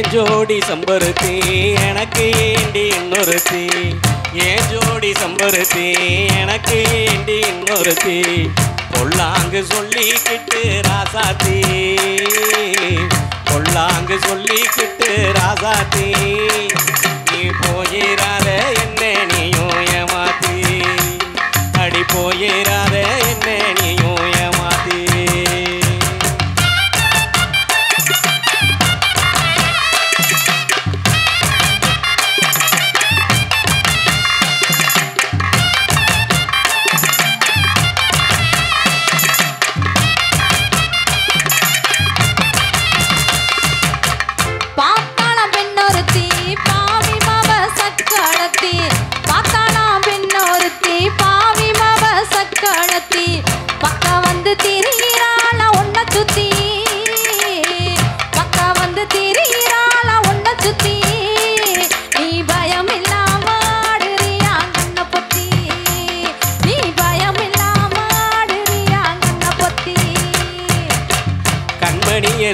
ஏன் ஜோடி சம்பருத்தி எனக்கு ஏண்டி இன்னொருத்தி ஏன் ஜோடி சம்பருத்தி எனக்கு ஏண்டி இன்னொருத்தி பொல்லாங்கு சொல்லிக்கிட்டு ராசாத்தி பொல்லாங்கு சொல்லிக்கிட்டு ராசாத்தி நீ போயிராத என்ன நீயும் ஏமாத்தி அடி போயிராத என்ன நீயும் ஏமாத்தி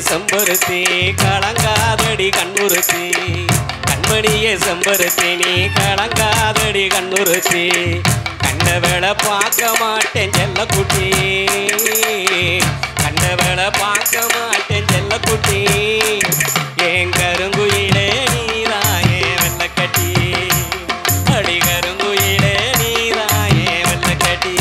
செம்பருத்தி கலங்காதடி கண்ணுறுத்தி கண்மணியே செம்பருத்தி நீ கலங்காதடி கண்ணுறுத்தி கண்ட வேளை பார்க்க மாட்டேன் செல்லக்குட்டி கண்ட வேளை பார்க்க மாட்டேன் செல்லக்குட்டி என் கருங்குயிலே நீதாயே வெள்ளக்கட்டி அடி கருங்குயிலே நீதாயே வெள்ளக்கட்டி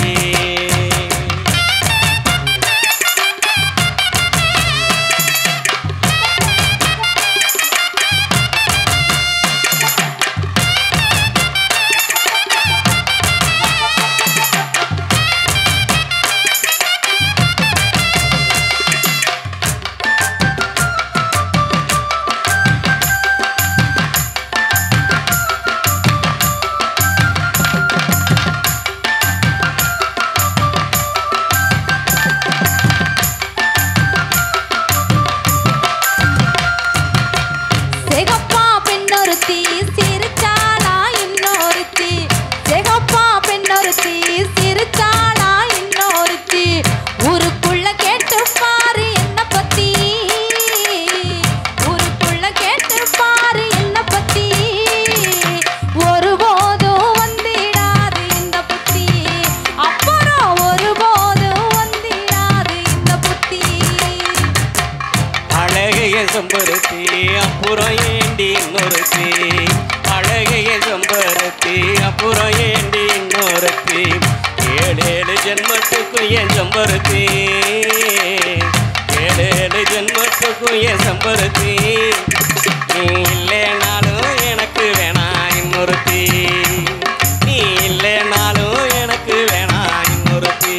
செம்பருத்தி அப்புறம் ஏண்டி இன்னொருத்தி அழகைய செம்பருத்தி அப்புறம் ஏண்டி இன்னொருத்தி ஏழேழு ஜென்மத்துக்கும் என் செம்பருத்தி ஏழேழு ஜென்மத்துக்கும் என் செம்பருத்தி நீ இல்லைனாலும் எனக்கு வேணாம் இன்னொருத்தி நீ இல்லைனாலும் எனக்கு வேணாம் இன்னொருத்தி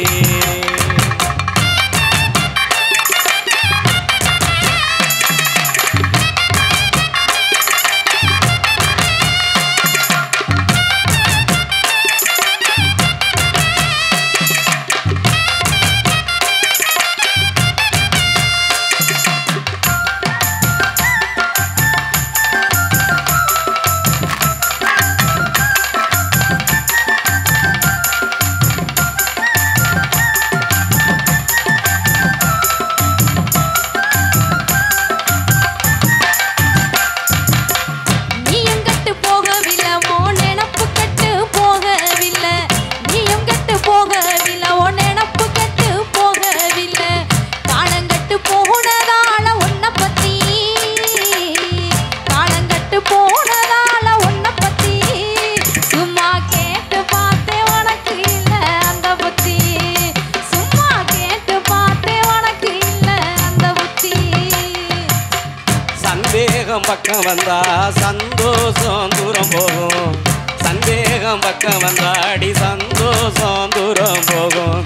பக்கம் வந்தா சந்தோஷம் தூரம் போகும் சந்தேகம் பக்கம் வந்தாடி சந்தோஷம் தூரம் போகும்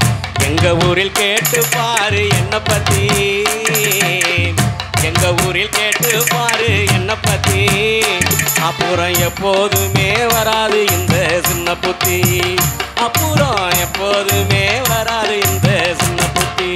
எங்க ஊரில் கேட்டு பாரு என்ன பத்தி எங்க ஊரில் கேட்டு பாரு என்ன பத்தி அப்புறம் எப்போதுமே வராது இந்த சின்ன புத்தி அப்புறம் எப்போதுமே வராது இந்த சின்ன புத்தி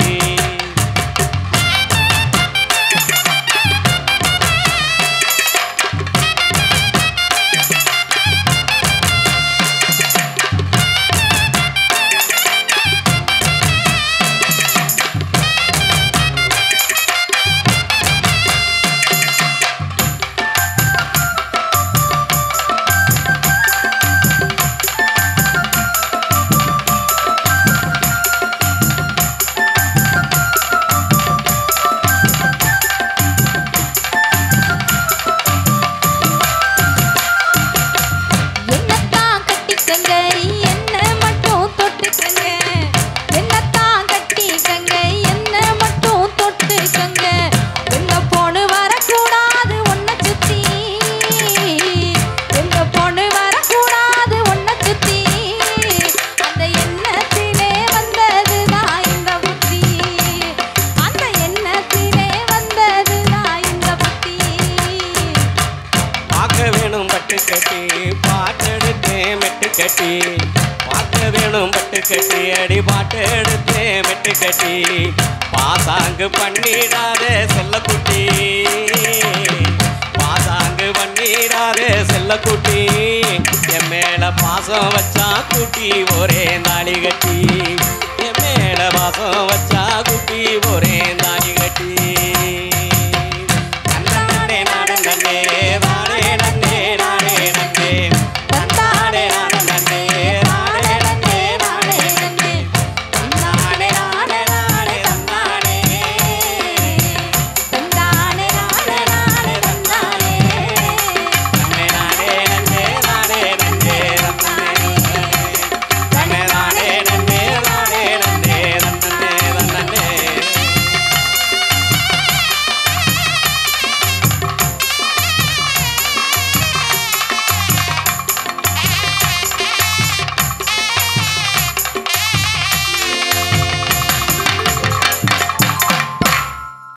வேணும் பட்டு கட்டி பாட்டு எடுத்தேன் மெட்டு கட்டி பார்க்க வேணும் பட்டு கட்டி அடி பாட்டு எடுத்தேன் மெட்டு கட்டி பாசாங்கு பண்ணிடாதே செல்லக்குட்டி பாசாங்கு பண்ணிடாதே செல்லக்குட்டி என் மேல பாசம் வச்சா குட்டி ஒரே நாளி கட்டி என் மேல பாசம் வச்சா குட்டி ஒரே